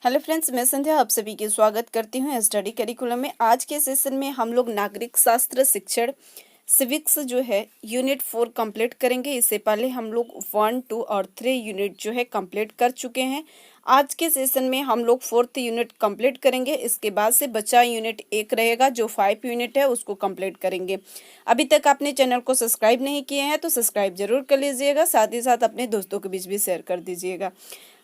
Hello friends, मैं संध्या आप सभी की स्वागत करती हूँ स्टडी करिकुलम में। आज के सेशन में हम लोग नागरिक शास्त्र शिक्षण सिविक्स जो है यूनिट 4 कंप्लीट करेंगे। इससे पहले हम लोग 1, 2 और 3 यूनिट जो है कंप्लीट कर चुके हैं। आज के सेशन में हम लोग 4th यूनिट कंप्लीट करेंगे। इसके बाद से बचा यूनिट 1 रहेगा, जो 5 यूनिट है उसको कंप्लीट करेंगे। अभी तक आपने चैनल को सब्सक्राइब नहीं किए हैं तो सब्सक्राइब जरूर कर लीजिएगा, साथ ही साथ अपने दोस्तों के बीच भी शेयर कर दीजिएगा।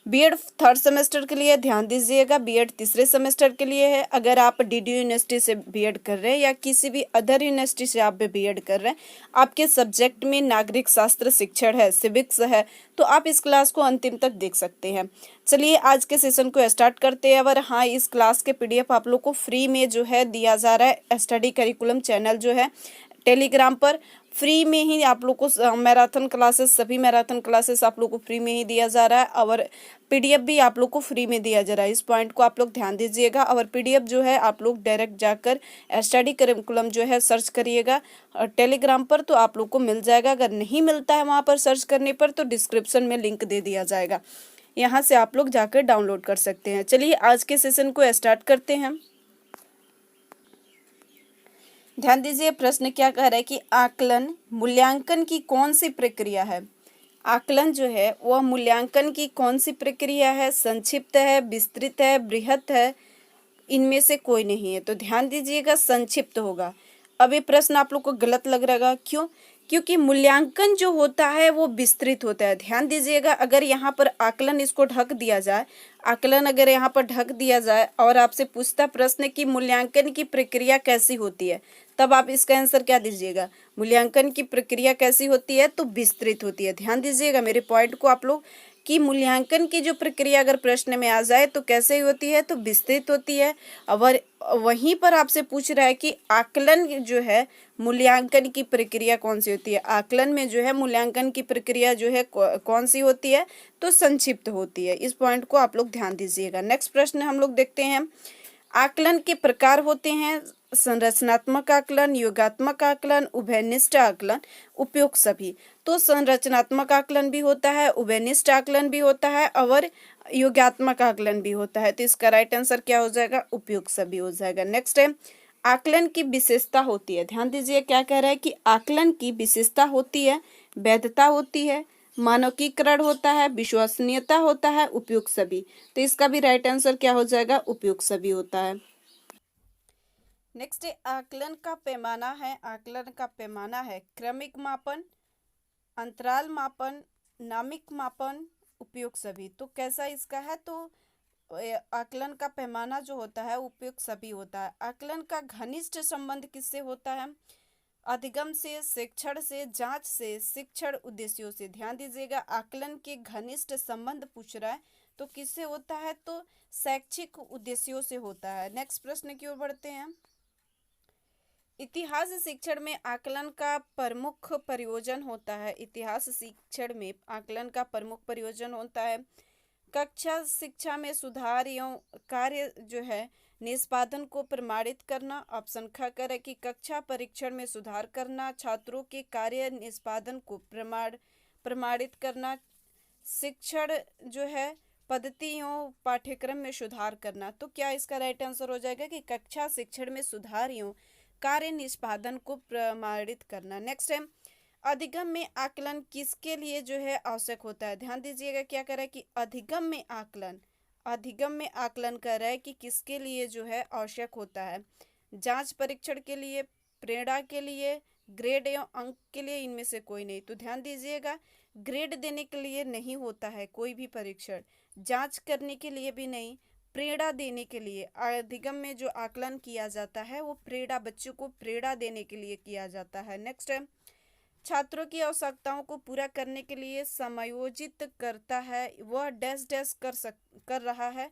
बीएड 3rd सेमेस्टर के लिए ध्यान दीजिएगा, बीएड 3रे सेमेस्टर के लिए है। अगर आप डीडी यूनिवर्सिटी से बीएड कर रहे हैं या किसी भी अदर यूनिवर्सिटी से आप बीएड कर रहे हैं, आपके सब्जेक्ट में नागरिक शास्त्र शिक्षण है, सिविक्स है, तो आप इस क्लास को अंतिम तक देख सकते हैं। चलिए आज के सेशन को स्टार्ट करते हैं। और हाँ, इस क्लास के पीडीएफ आप लोग को फ्री में जो है दिया जा रहा है। स्टडी करिकुलम चैनल जो है टेलीग्राम पर फ्री में ही आप लोग को मैराथन क्लासेस, सभी मैराथन क्लासेस आप लोग को फ्री में ही दिया जा रहा है और पीडीएफ भी आप लोग को फ्री में दिया जा रहा है। इस पॉइंट को आप लोग ध्यान दीजिएगा। और पीडीएफ जो है आप लोग डायरेक्ट जाकर स्टडी करिकुलम जो है सर्च करिएगा टेलीग्राम पर, तो आप लोग को मिल जाएगा। अगर नहीं मिलता है वहाँ पर सर्च करने पर तो डिस्क्रिप्शन में लिंक दे दिया जाएगा, यहाँ से आप लोग जाकर डाउनलोड कर सकते हैं। चलिए आज के सेशन को स्टार्ट करते हैं। ध्यान दीजिए, प्रश्न क्या कह रहा है कि आकलन मूल्यांकन की कौन सी प्रक्रिया है। आकलन जो है वह मूल्यांकन की कौन सी प्रक्रिया है, संक्षिप्त है, विस्तृत है, बृहत है, इनमें से कोई नहीं है। तो ध्यान दीजिएगा, संक्षिप्त होगा। अब ये प्रश्न आप लोग को गलत लग रहा है, क्यों? क्योंकि मूल्यांकन जो होता है वो विस्तृत होता है। ध्यान दीजिएगा, अगर यहाँ पर आकलन इसको ढक दिया जाए, आकलन अगर यहाँ पर ढक दिया जाए और आपसे पूछता प्रश्न कि मूल्यांकन की प्रक्रिया कैसी होती है, तब आप इसका आंसर क्या दीजिएगा? मूल्यांकन की प्रक्रिया कैसी होती है? तो विस्तृत होती है। ध्यान दीजिएगा मेरे पॉइंट को आप लोग, कि मूल्यांकन की जो प्रक्रिया अगर प्रश्न में आ जाए तो कैसे होती है? तो विस्तृत होती है। और वहीं पर आपसे पूछ रहा है कि आकलन जो है मूल्यांकन की प्रक्रिया कौन सी होती है। आकलन में जो है मूल्यांकन की प्रक्रिया जो है कौन सी होती है? तो संक्षिप्त होती है। इस पॉइंट को आप लोग ध्यान दीजिएगा। नेक्स्ट प्रश्न हम लोग देखते हैं। आकलन के प्रकार होते हैं संरचनात्मक आकलन, योगात्मक आकलन, उभयनिष्ठ आकलन, उपयुक्त सभी। तो संरचनात्मक आकलन भी होता है, उभयनिष्ठ आकलन भी होता है और योगात्मक आकलन भी होता है। तो इसका राइट आंसर क्या हो जाएगा? उपयुक्त सभी हो जाएगा। नेक्स्ट है, आकलन की विशेषता होती है। ध्यान दीजिए क्या कह रहा है कि आकलन की विशेषता होती है, वैधता होती है, मानकीकरण होता है, विश्वसनीयता होता है, उपयुक्त सभी। तो इसका भी राइट आंसर क्या हो जाएगा? उपयुक्त सभी होता है। नेक्स्ट है, आकलन का पैमाना है। आकलन का पैमाना है क्रमिक मापन, अंतराल मापन, नामिक मापन, उपयुक्त सभी। तो कैसा इसका है? तो आकलन का पैमाना जो होता है उपयुक्त सभी होता है। आकलन का घनिष्ठ संबंध किससे होता है? अधिगम से, शिक्षण से, जांच से, शिक्षण उद्देश्यों से। ध्यान दीजिएगा, आकलन के घनिष्ठ संबंध पूछ रहा है तो किससे होता है? तो शैक्षिक उद्देश्यों से होता है। नेक्स्ट प्रश्न की ओर बढ़ते हैं। इतिहास शिक्षण में आकलन का प्रमुख प्रयोजन होता है। इतिहास शिक्षण में आकलन का प्रमुख प्रयोजन होता है कक्षा शिक्षा में सुधार एवं कार्य जो है निष्पादन को प्रमाणित करना। ऑप्शन ख करें कि कक्षा परीक्षण में सुधार करना, छात्रों के कार्य निष्पादन को प्रमाणित करना, शिक्षण जो है पद्धतियों पाठ्यक्रम में सुधार करना। तो क्या इसका राइट आंसर हो जाएगा कि कक्षा शिक्षण में सुधार एवं कार्य निष्पादन को प्रमाणित करना। नेक्स्ट है, अधिगम में आकलन किसके लिए जो है आवश्यक होता है? ध्यान दीजिएगा क्या कर रहा है कि अधिगम में आकलन कर रहा है कि किसके लिए जो है आवश्यक होता है? जांच परीक्षण के लिए, प्रेरणा के लिए, ग्रेड एवं अंक के लिए, इनमें से कोई नहीं। तो ध्यान दीजिएगा, ग्रेड देने के लिए नहीं होता है कोई भी परीक्षण, जांच करने के लिए भी नहीं, प्रेरणा देने के लिए। अधिगम में जो आकलन किया जाता है वो प्रेरणा, बच्चों को प्रेरणा देने के लिए किया जाता है। नेक्स्ट है, छात्रों की आवश्यकताओं को पूरा करने के लिए समायोजित करता है। वह डैश डैश कर रहा है।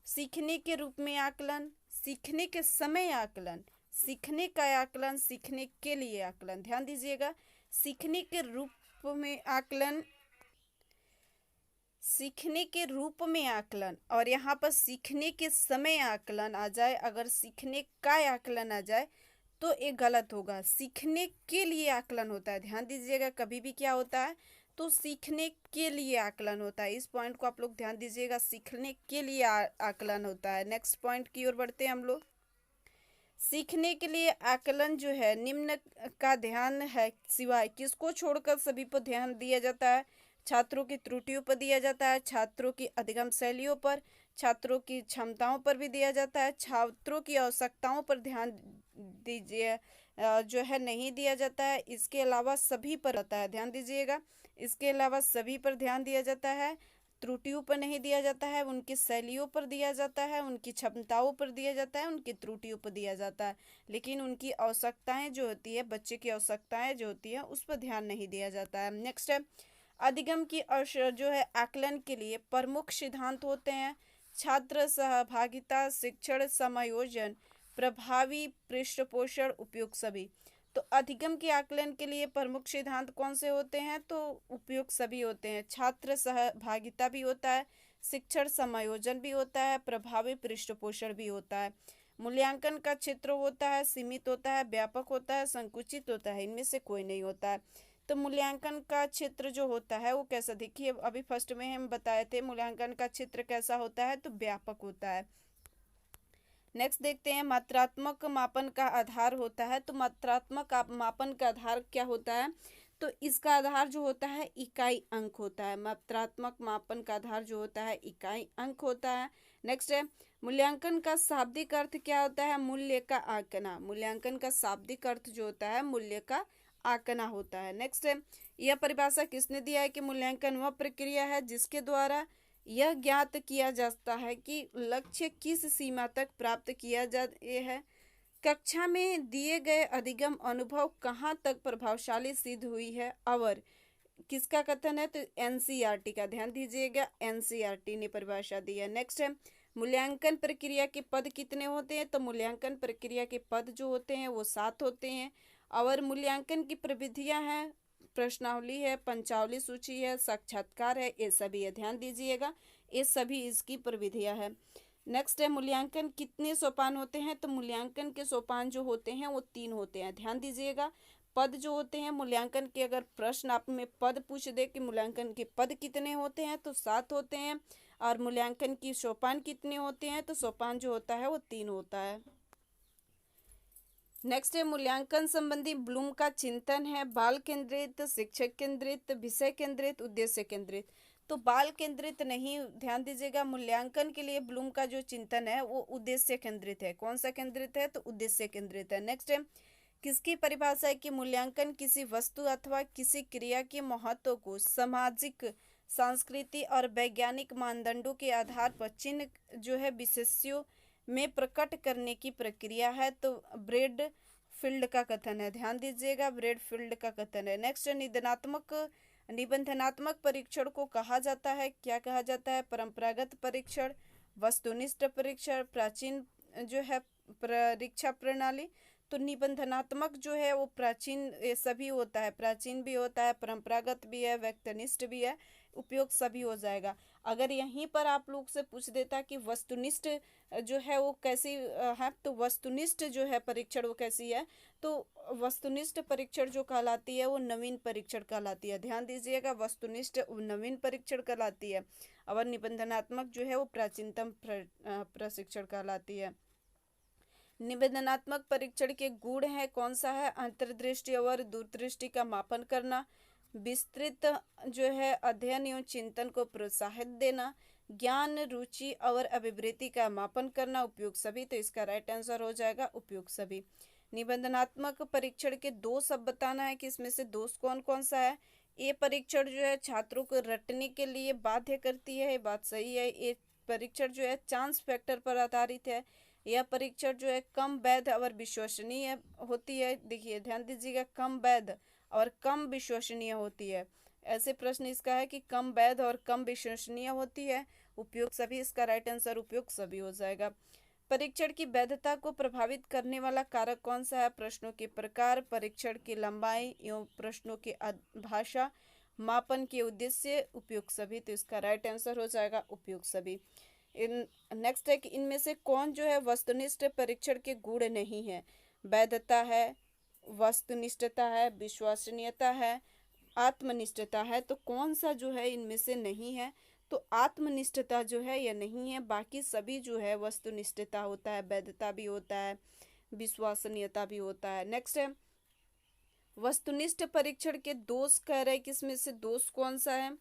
सीखने के रूप में आकलन, सीखने के समय आकलन, सीखने का आकलन, सीखने के लिए आकलन। ध्यान दीजिएगा, सीखने के रूप में आकलन, सीखने के रूप में आकलन, और यहाँ पर सीखने के समय आकलन आ जाए, अगर सीखने का आकलन आ जाए तो ये गलत होगा। सीखने के लिए आकलन होता है। ध्यान दीजिएगा, कभी भी क्या होता है? तो सीखने के लिए आकलन होता है। इस पॉइंट को आप लोग ध्यान दीजिएगा, सीखने के लिए आकलन होता है। नेक्स्ट पॉइंट की ओर बढ़ते हैं हम लोग। सीखने के लिए आकलन जो है निम्न का ध्यान है सिवाय किसको छोड़कर सभी पर ध्यान दिया जाता है? छात्रों की त्रुटियों पर दिया जाता है, छात्रों की अधिगम शैलियों पर, छात्रों की क्षमताओं पर भी दिया जाता है, छात्रों की आवश्यकताओं पर ध्यान दीजिए जो है नहीं दिया जाता है। इसके अलावा सभी पर होता है, ध्यान दीजिएगा, इसके अलावा सभी पर ध्यान दिया जाता है, त्रुटियों पर नहीं दिया जाता है, उनकी शैलियों पर दिया जाता है, उनकी क्षमताओं पर दिया जाता है, उनकी त्रुटियों पर दिया जाता है, लेकिन उनकी आवश्यकताएं जो होती है, बच्चे की आवश्यकताएं जो होती है उस पर ध्यान नहीं दिया जाता है। नेक्स्ट है अधिगम की जो है आकलन के लिए प्रमुख सिद्धांत होते हैं छात्र सहभागिता, शिक्षण समायोजन, प्रभावी पृष्ठपोषण, उपयुक्त सभी। तो अधिगम के आकलन के लिए प्रमुख सिद्धांत कौन से होते हैं? तो उपयुक्त सभी होते हैं। छात्र सहभागिता भी होता है, शिक्षण समायोजन भी होता है, प्रभावी पृष्ठपोषण भी होता है। मूल्यांकन का क्षेत्र होता है सीमित होता है, व्यापक होता है, संकुचित होता है, इनमें से कोई नहीं होता है। तो मूल्यांकन का क्षेत्र जो होता है वो कैसा, देखिए अभी फर्स्ट में हम बताए थे मूल्यांकन का क्षेत्र कैसा होता है, तो व्यापक होता है। नेक्स्ट देखते हैं मात्रात्मक मापन का आधार होता है। तो मात्रात्मक मापन का आधार क्या होता है? तो इसका आधार जो होता है इकाई अंक होता है। मात्रात्मक मापन का आधार जो होता है इकाई अंक होता है। नेक्स्ट है मूल्यांकन का शाब्दिक अर्थ क्या होता है? मूल्य का आंकना। मूल्यांकन का शाब्दिक अर्थ जो होता है मूल्य का आंकना होता है। नेक्स्ट है यह परिभाषा किसने दिया है कि मूल्यांकन वह प्रक्रिया है जिसके द्वारा यह ज्ञात किया जाता है कि लक्ष्य किस सीमा तक प्राप्त किया जाए है। कक्षा में दिए गए अधिगम अनुभव कहाँ तक प्रभावशाली सिद्ध हुई है। और किसका कथन है? तो एनसीईआरटी का, ध्यान दीजिएगा, एनसीईआरटी ने परिभाषा दी है। नेक्स्ट है मूल्यांकन प्रक्रिया के पद कितने होते हैं? तो मूल्यांकन प्रक्रिया के पद जो होते हैं वो 7 होते हैं। और मूल्यांकन की प्रविधियां हैं, प्रश्नावली है, पंचावली सूची है, साक्षात्कार है, ये सभी है, ध्यान दीजिएगा, ये सभी इसकी प्रविधियां है। नेक्स्ट है मूल्यांकन कितने सोपान होते हैं? तो मूल्यांकन के सोपान जो होते हैं वो 3 होते हैं, ध्यान दीजिएगा। पद जो होते हैं मूल्यांकन के, अगर प्रश्न आप में पद पूछ दे कि मूल्यांकन के पद कितने होते हैं तो 7 होते हैं। और मूल्यांकन की सोपान कितने होते हैं? तो सोपान जो होता है वो 3 होता है। नेक्स्ट है मूल्यांकन संबंधी ब्लूम का चिंतन है बाल केंद्रित, शिक्षक केंद्रित, विषय केंद्रित, उद्देश्य केंद्रित। तो बाल केंद्रित नहीं, ध्यान दीजिएगा, मूल्यांकन के लिए ब्लूम का जो चिंतन है वो उद्देश्य केंद्रित है। कौन सा केंद्रित है? तो उद्देश्य केंद्रित है। नेक्स्ट है किसकी परिभाषा है कि मूल्यांकन किसी वस्तु अथवा किसी क्रिया के महत्व को सामाजिक, सांस्कृतिक और वैज्ञानिक मानदंडों के आधार पर चिन्ह जो है विशेषों में प्रकट करने की प्रक्रिया है। तो ब्रेड फील्ड का कथन है, ध्यान दीजिएगा, ब्रेड फील्ड का कथन है। नेक्स्ट निबंधनात्मक परीक्षण को कहा जाता है, क्या कहा जाता है? परंपरागत परीक्षण, वस्तुनिष्ठ परीक्षण, प्राचीन जो है परीक्षा प्रणाली। तो निबंधनात्मक जो है वो प्राचीन ये सभी होता है, प्राचीन भी होता है, परंपरागत भी है, व्यक्तिनिष्ठ भी है, उपयोग सभी हो जाएगा। अगर यहीं पर आप लोग से पूछ देता कि वस्तुनिष्ठ जो है वो कैसी है, तो वस्तुनिष्ठ जो है परीक्षण वो कैसी है, तो वस्तुनिष्ठ परीक्षण जो कहलाती है वो नवीन परीक्षण कहलाती है, ध्यान दीजिएगा, वस्तुनिष्ठ नवीन परीक्षण कहलाती है। और निबंधनात्मक जो है वो प्राचीनतम प्रशिक्षण कहलाती है। निबंधनात्मक परीक्षण के गुण है, कौन सा है? अंतर्दृष्टि और दूरदृष्टि का मापन करना, विस्तृत जो है अध्ययन एवं चिंतन को प्रोत्साहित देना, ज्ञान, रुचि और अभिवृत्ति का मापन करना, उपयुक्त सभी। तो इसका राइट आंसर हो जाएगा उपयुक्त सभी। निबंधनात्मक परीक्षण के 2 शब्द बताना है कि इसमें से दोष कौन कौन सा है। ये परीक्षण जो है छात्रों को रटने के लिए बाध्य करती है, बात सही है। ये परीक्षण जो है चांस फैक्टर पर आधारित है। यह परीक्षण जो है कम वैध और विश्वसनीय होती है। देखिए ध्यान दीजिएगा, कम वैध और कम विश्वसनीय होती है। ऐसे प्रश्न इसका है कि कम वैध और कम विश्वसनीय होती है, उपयुक्त सभी। इसका राइट आंसर उपयुक्त सभी हो जाएगा। परीक्षण की वैधता को प्रभावित करने वाला कारक कौन सा है? प्रश्नों के प्रकार, परीक्षण की लंबाई एवं प्रश्नों की भाषा, मापन के उद्देश्य, उपयुक्त सभी। तो इसका राइट आंसर हो जाएगा उपयुक्त सभी। नेक्स्ट है कि इनमें से कौन जो है वस्तुनिष्ठ परीक्षण के गुण नहीं है? वैधता है, वस्तुनिष्ठता है, विश्वसनीयता है, आत्मनिष्ठता है, तो कौन सा जो है इनमें से नहीं है? तो आत्मनिष्ठता जो है यह नहीं है, बाकी सभी जो है वस्तुनिष्ठता होता है, वैधता भी होता है, विश्वसनीयता भी होता है। नेक्स्ट है वस्तुनिष्ठ परीक्षण के दोष कह रहे हैं, किसमें से दोष कौन सा है?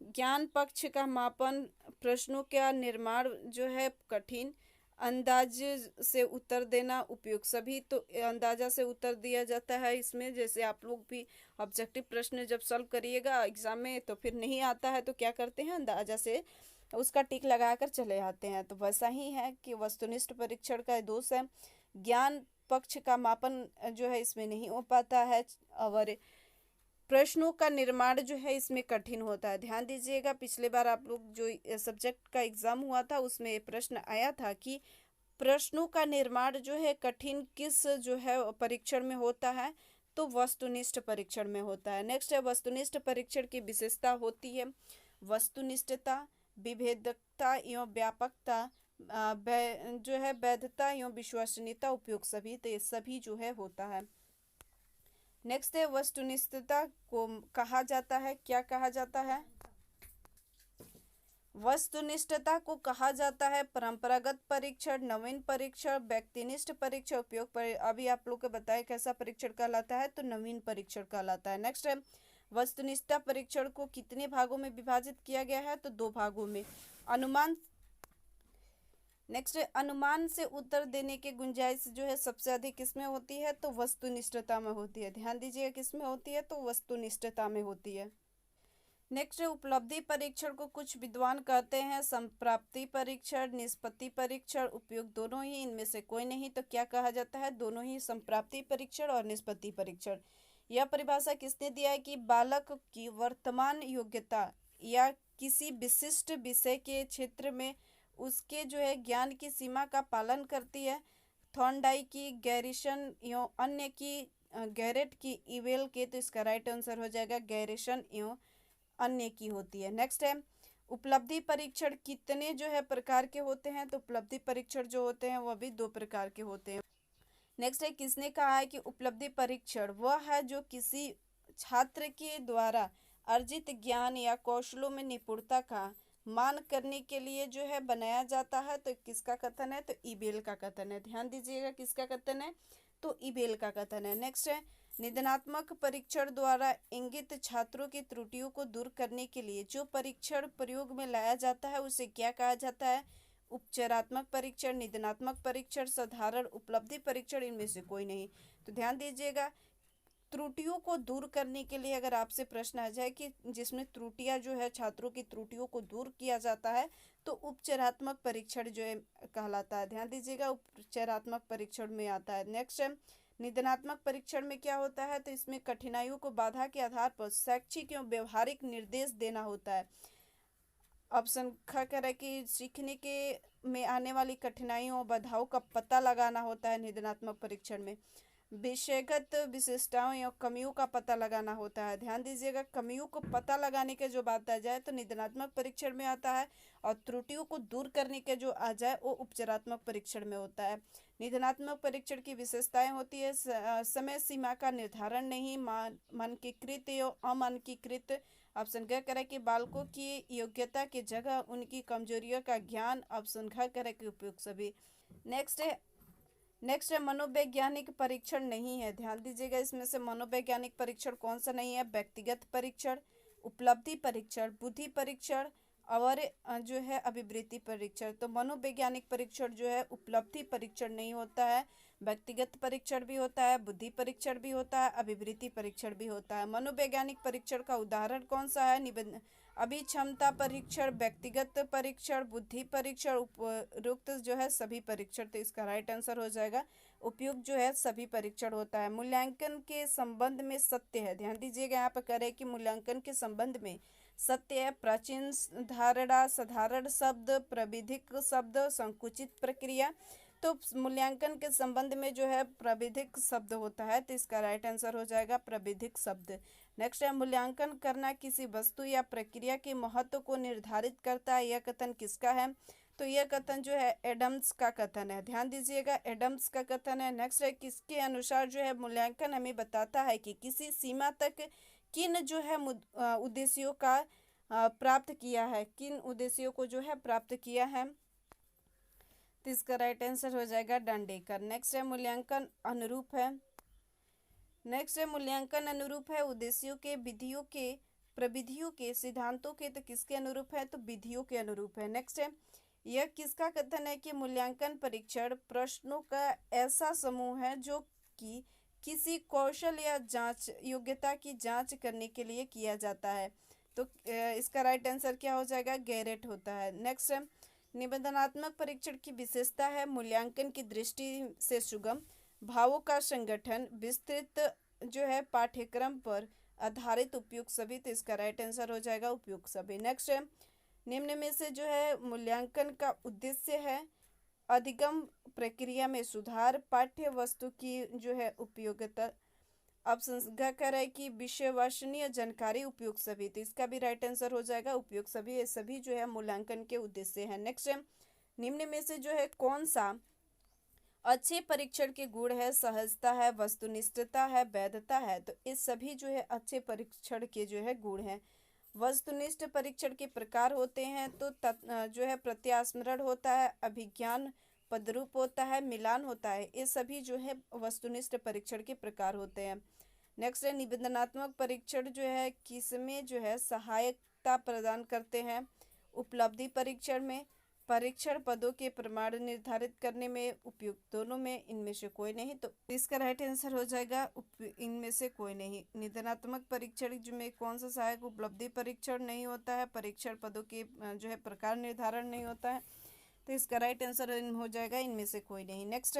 ज्ञान पक्ष का मापन, प्रश्नों का निर्माण जो है कठिन, अंदाज से उत्तर देना उपयुक्त। सभी तो अंदाजा से उत्तर दिया जाता है इसमें, जैसे आप लोग भी ऑब्जेक्टिव प्रश्न जब सॉल्व करिएगा एग्जाम में तो फिर नहीं आता है तो क्या करते हैं, अंदाजा से उसका टिक लगाकर चले आते हैं। तो वैसा ही है कि वस्तुनिष्ठ परीक्षण का दोष है, ज्ञान पक्ष का मापन जो है इसमें नहीं हो पाता है, और प्रश्नों का निर्माण जो है इसमें कठिन होता है। ध्यान दीजिएगा, पिछले बार आप लोग जो सब्जेक्ट का एग्जाम हुआ था उसमें प्रश्न आया था कि प्रश्नों का निर्माण जो है कठिन किस जो है परीक्षण में होता है? तो वस्तुनिष्ठ परीक्षण में होता है। नेक्स्ट है वस्तुनिष्ठ परीक्षण की विशेषता होती है वस्तुनिष्ठता, विभेदकता एवं व्यापकता, जो है वैधता एवं विश्वसनीयता, उपयोग सभी, तो ये सभी जो है होता है। नेक्स्ट है वस्तुनिष्ठता को कहा जाता है, क्या कहा जाता है? वस्तुनिष्ठता को कहा जाता है परंपरागत परीक्षण, नवीन परीक्षण, व्यक्तिनिष्ठ परीक्षण, उपयोग अभी आप लोग को बताया कैसा परीक्षण कहलाता है, तो नवीन परीक्षण कहलाता है। नेक्स्ट है वस्तुनिष्ठता परीक्षण को कितने भागों में विभाजित किया गया है? तो 2 भागों में। अनुमान, नेक्स्ट अनुमान से उत्तर देने की गुंजाइश जो है सबसे अधिक किसमें होती है? तो वस्तुनिष्ठता में होती है। ध्यान दीजिएगा किसमें होती है? तो वस्तुनिष्ठता में होती है। नेक्स्ट उपलब्धि परीक्षण को कुछ विद्वान कहते हैं संप्राप्ति परीक्षण, निष्पत्ति परीक्षण, उपयोग दोनों ही, इनमें से कोई नहीं, तो क्या कहा जाता है? दोनों ही, संप्राप्ति परीक्षण और निष्पत्ति परीक्षण। यह परिभाषा किसने दिया है? कि बालक की वर्तमान योग्यता या किसी विशिष्ट विषय के क्षेत्र में उसके जो है ज्ञान की सीमा का पालन करती है। थॉर्नडाइक की, गैरिसन एवं अन्य की, गैरेट की, इवेल के, तो इसका राइट आंसर हो जाएगा गैरिसन एवं अन्य की होती है। नेक्स्ट है उपलब्धि परीक्षण कितने जो है प्रकार के होते हैं? तो उपलब्धि परीक्षण जो होते हैं वह भी 2 प्रकार के होते हैं। नेक्स्ट है किसने कहा है कि उपलब्धि परीक्षण वह है जो किसी छात्र के द्वारा अर्जित ज्ञान या कौशलों में निपुणता का मान करने के लिए जो है बनाया जाता है। तो किसका कथन है? तो इबेल का कथन है। ध्यान दीजिएगा किसका कथन है? तो इबेल का कथन है। नेक्स्ट है निदानात्मक परीक्षण द्वारा इंगित छात्रों की त्रुटियों को दूर करने के लिए जो परीक्षण प्रयोग में लाया जाता है उसे क्या कहा जाता है? उपचारात्मक परीक्षण, निदानात्मक परीक्षण, साधारण, उपलब्धि परीक्षण, इनमें से कोई नहीं। तो ध्यान दीजिएगा त्रुटियों को दूर करने के लिए अगर आपसे प्रश्न आ जाए कि जिसमें त्रुटियां जो है छात्रों की त्रुटियों को दूर किया जाता है तो उपचारात्मक परीक्षण जो है कहलाता है। ध्यान दीजिएगा उपचारात्मक परीक्षण में आता है। नेक्स्ट है निदानात्मक परीक्षण में क्या होता है? तो इसमें कठिनाइयों को बाधा के आधार पर शैक्षिक एवं व्यवहारिक निर्देश देना होता है। ऑप्शन ख कह रहा है कि सीखने के में आने वाली कठिनाइयों और बाधाओं का पता लगाना होता है निदानात्मक परीक्षण में। विषयगत विशेषताओं या कमियों का पता लगाना होता है। ध्यान दीजिएगा कमियों को पता लगाने के जो बात आ जाए तो निदानात्मक परीक्षण में आता है, और त्रुटियों को दूर करने के जो आ जाए वो उपचारात्मक परीक्षण में होता है। निदानात्मक परीक्षण की विशेषताएं होती है समय सीमा का निर्धारण नहीं, मानकीकृत या अमानकीकृत। ऑप्शन ग करें कि बालकों की योग्यता की जगह उनकी कमजोरियों का ज्ञान। ऑप्शन घ करें कि उपयुक्त सभी। नेक्स्ट है मनोवैज्ञानिक परीक्षण नहीं है। ध्यान दीजिएगा इसमें से मनोवैज्ञानिक परीक्षण कौन सा नहीं है? व्यक्तिगत परीक्षण, उपलब्धि परीक्षण, बुद्धि परीक्षण और जो है अभिवृत्ति परीक्षण। तो मनोवैज्ञानिक परीक्षण जो है उपलब्धि परीक्षण नहीं होता है, व्यक्तिगत परीक्षण भी होता है, बुद्धि परीक्षण भी होता है, अभिवृत्ति परीक्षण भी होता है। मनोवैज्ञानिक परीक्षण का उदाहरण कौन सा है? अभिक्षमता परीक्षण, व्यक्तिगत परीक्षण, बुद्धि परीक्षण, उपयुक्त जो है सभी परीक्षण। तो इसका राइट आंसर हो जाएगा उपयुक्त जो है सभी परीक्षण होता है। मूल्यांकन के संबंध में सत्य है। ध्यान दीजिएगा यहाँ पर करें कि मूल्यांकन के संबंध में सत्य है प्राचीन धारणा, साधारण शब्द, प्राविधिक शब्द, संकुचित प्रक्रिया। तो मूल्यांकन के संबंध में जो है प्राविधिक शब्द होता है, तो इसका राइट आंसर हो जाएगा प्राविधिक शब्द। नेक्स्ट है मूल्यांकन करना किसी वस्तु या प्रक्रिया के महत्व को निर्धारित करता है। यह कथन किसका है? तो यह कथन जो है एडम्स का कथन है। ध्यान दीजिएगा एडम्स का कथन है। नेक्स्ट है किसके अनुसार जो है मूल्यांकन हमें बताता है कि किसी सीमा तक किन जो है उद्देश्यों का प्राप्त किया है, किन उद्देश्यों को जो है प्राप्त किया है। तो इसका राइट आंसर हो जाएगा डांडेकर। नेक्स्ट है मूल्यांकन अनुरूप है। नेक्स्ट है मूल्यांकन अनुरूप है उद्देश्यों के, विधियों के, प्रविधियों के, सिद्धांतों के। तो किसके अनुरूप है? तो विधियों के अनुरूप है। नेक्स्ट है यह किसका कथन है कि मूल्यांकन परीक्षण प्रश्नों का ऐसा समूह है जो कि किसी कौशल या जांच योग्यता की जांच करने के लिए किया जाता है। तो इसका राइट आंसर क्या हो जाएगा? गैरेट होता है। नेक्स्ट है निबंधनात्मक परीक्षण की विशेषता है मूल्यांकन की दृष्टि से सुगम, भावों का संगठन, विस्तृत जो है पाठ्यक्रम पर आधारित, उपयुक्त सभी। तो इसका राइट आंसर हो जाएगा उपयुक्त सभी। नेक्स्ट है निम्न में से जो है मूल्यांकन का उद्देश्य है अधिगम प्रक्रिया में सुधार, पाठ्य वस्तु की जो है उपयोगिता। अब संज्ञा कर है कि विषयवस्तनीय जानकारी, उपयुक्त सभी। तो इसका भी राइट आंसर हो जाएगा उपयुक्त सभी। ये सभी जो है मूल्यांकन के उद्देश्य हैं। नेक्स्ट है निम्न में से जो है कौन सा अच्छे परीक्षण के गुण है? सहजता है, वस्तुनिष्ठता है, वैधता है। तो ये सभी जो है अच्छे परीक्षण के जो है गुण हैं। वस्तुनिष्ठ परीक्षण के प्रकार होते हैं तो जो है प्रत्यास्मरण होता है, अभिज्ञान पदरूप होता है, मिलान होता है। ये सभी जो है वस्तुनिष्ठ परीक्षण के प्रकार होते हैं। नेक्स्ट है निबंधनात्मक परीक्षण जो है किसमें जो है सहायता प्रदान करते हैं? उपलब्धि परीक्षण में, परीक्षण पदों के प्रमाण निर्धारित करने में, उपयुक्त दोनों में, इनमें से कोई नहीं। तो इसका राइट आंसर हो जाएगा इनमें से कोई नहीं। निबंधनात्मक परीक्षण में कौन सा सहायक? उपलब्धि परीक्षण नहीं होता है, परीक्षण पदों के जो है प्रकार निर्धारण नहीं होता है। तो इसका राइट आंसर हो जाएगा इनमें से कोई नहीं। नेक्स्ट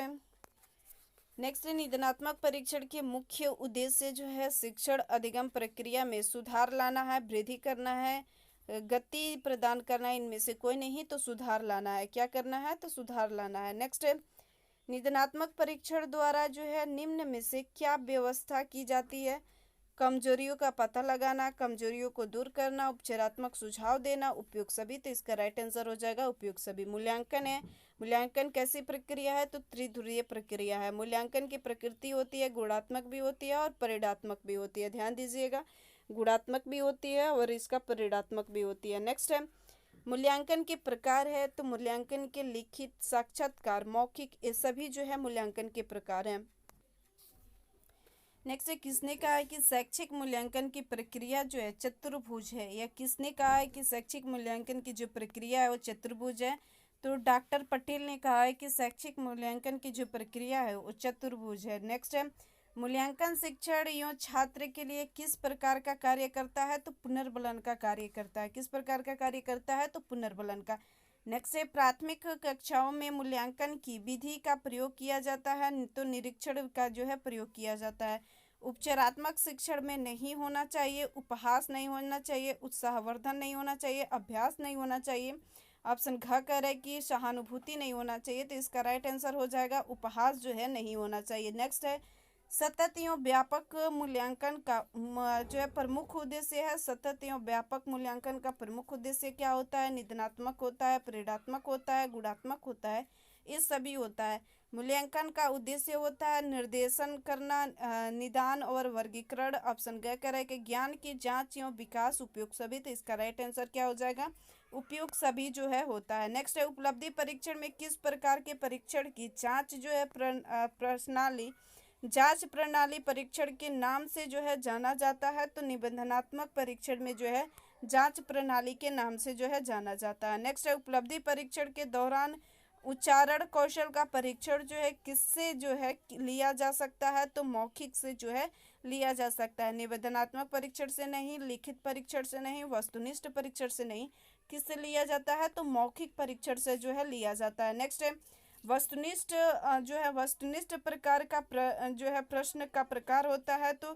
है निबंधनात्मक परीक्षण के मुख्य उद्देश्य जो है शिक्षण अधिगम प्रक्रिया में सुधार लाना है, वृद्धि करना है, गति प्रदान करना है। इनमें से कोई नहीं। तो सुधार लाना है। क्या करना है? तो सुधार लाना है। नेक्स्ट है निबंधनात्मक परीक्षण द्वारा जो है निम्न में से क्या व्यवस्था की जाती है? कमजोरियों का पता लगाना, कमजोरियों को दूर करना, उपचारात्मक सुझाव देना, उपयुक्त सभी। तो इसका राइट आंसर हो जाएगा उपयुक्त सभी। मूल्यांकन है। मूल्यांकन कैसी प्रक्रिया है? तो त्रिध्रुवीय प्रक्रिया है। मूल्यांकन की प्रकृति होती है गुणात्मक भी होती है और परिणात्मक भी होती है। ध्यान दीजिएगा, गुणात्मक भी होती है और इसका परिणात्मक भी होती है। नेक्स्ट है मूल्यांकन के प्रकार है। तो मूल्यांकन के लिखित, साक्षात्कार, मौखिक, ये सभी जो है मूल्यांकन के प्रकार हैं। नेक्स्ट है किसने कहा है कि शैक्षिक मूल्यांकन की प्रक्रिया जो है चतुर्भुज है? या किसने कहा है कि शैक्षिक मूल्यांकन की जो प्रक्रिया है वो चतुर्भुज है? तो डॉक्टर पटेल ने कहा है कि शैक्षिक मूल्यांकन की जो प्रक्रिया है वो चतुर्भुज है। नेक्स्ट है मूल्यांकन शिक्षण एवं छात्र के लिए किस प्रकार का कार्य करता है? तो पुनर्बलन का कार्य करता है। किस प्रकार का कार्य करता है? तो पुनर्बलन का। नेक्स्ट है प्राथमिक कक्षाओं में मूल्यांकन की विधि का प्रयोग किया जाता है तो निरीक्षण का जो है प्रयोग किया जाता है। उपचारात्मक शिक्षण में नहीं होना चाहिए, उपहास नहीं होना चाहिए, उत्साहवर्धन नहीं होना चाहिए, अभ्यास नहीं होना चाहिए। ऑप्शन घ कह रहा है कि सहानुभूति नहीं होना चाहिए। तो इसका राइट आंसर हो जाएगा उपहास जो है नहीं होना चाहिए। नेक्स्ट है सतत एवं व्यापक मूल्यांकन का जो है प्रमुख उद्देश्य है। सतत एवं व्यापक मूल्यांकन का प्रमुख उद्देश्य क्या होता है? निबंधनात्मक होता है, परिणात्मक होता है, गुणात्मक होता है, ये सभी होता है। मूल्यांकन का उद्देश्य होता है निर्देशन करना, निदान और वर्गीकरण। ऑप्शन ग कह रहा है कि ज्ञान की जांच एवं विकास, उपयुक्त सभी। तो इसका राइट आंसर क्या हो जाएगा? उपयुक्त सभी जो है होता है। नेक्स्ट है उपलब्धि परीक्षण में किस प्रकार के परीक्षण की जांच जो है प्रणाली, जांच प्रणाली परीक्षण के नाम से जो है जाना जाता है? तो निबंधनात्मक परीक्षण में जो है जांच प्रणाली के नाम से जो है जाना जाता है। नेक्स्ट है उपलब्धि परीक्षण के दौरान उच्चारण कौशल का परीक्षण जो है किससे जो है लिया जा सकता है? तो मौखिक से जो है लिया जा सकता है। निबंधनात्मक परीक्षण से नहीं, लिखित परीक्षण से नहीं, वस्तुनिष्ठ परीक्षण से नहीं, किससे लिया जाता है? तो मौखिक परीक्षण से जो है लिया जाता है। नेक्स्ट है वस्तुनिष्ठ जो है वस्तुनिष्ठ प्रकार का जो है प्रश्न का प्रकार होता है तो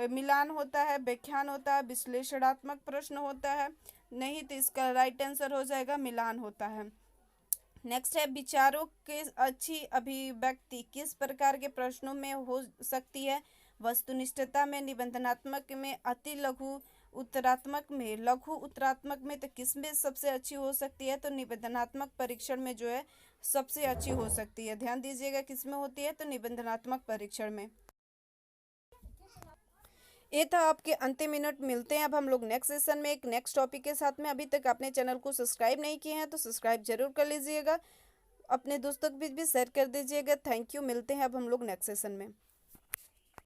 मिलान होता है, व्याख्यान होता है, विश्लेषणात्मक प्रश्न होता है। नहीं, तो इसका राइट आंसर हो जाएगा मिलान होता है। नेक्स्ट है विचारों के अच्छी अभिव्यक्ति किस प्रकार के प्रश्नों में हो सकती है? वस्तुनिष्ठता में, निबंधनात्मक में, अति लघु उत्तरात्मक में, लघु उत्तरात्मक में। तो किस में सबसे अच्छी हो सकती है? तो निबंधनात्मक परीक्षण में जो है सबसे अच्छी हो सकती है। ध्यान दीजिएगा किस में होती है? तो निबंधनात्मक परीक्षण में। ये था आपके अंतिम मिनट। मिलते हैं अब हम लोग नेक्स्ट सेशन में एक नेक्स्ट टॉपिक के साथ में। अभी तक आपने चैनल को सब्सक्राइब नहीं किए हैं तो सब्सक्राइब जरूर कर लीजिएगा, अपने दोस्तों के बीच भी शेयर कर दीजिएगा। Thank you. मिलते हैं अब हम लोग नेक्स्ट सेशन में।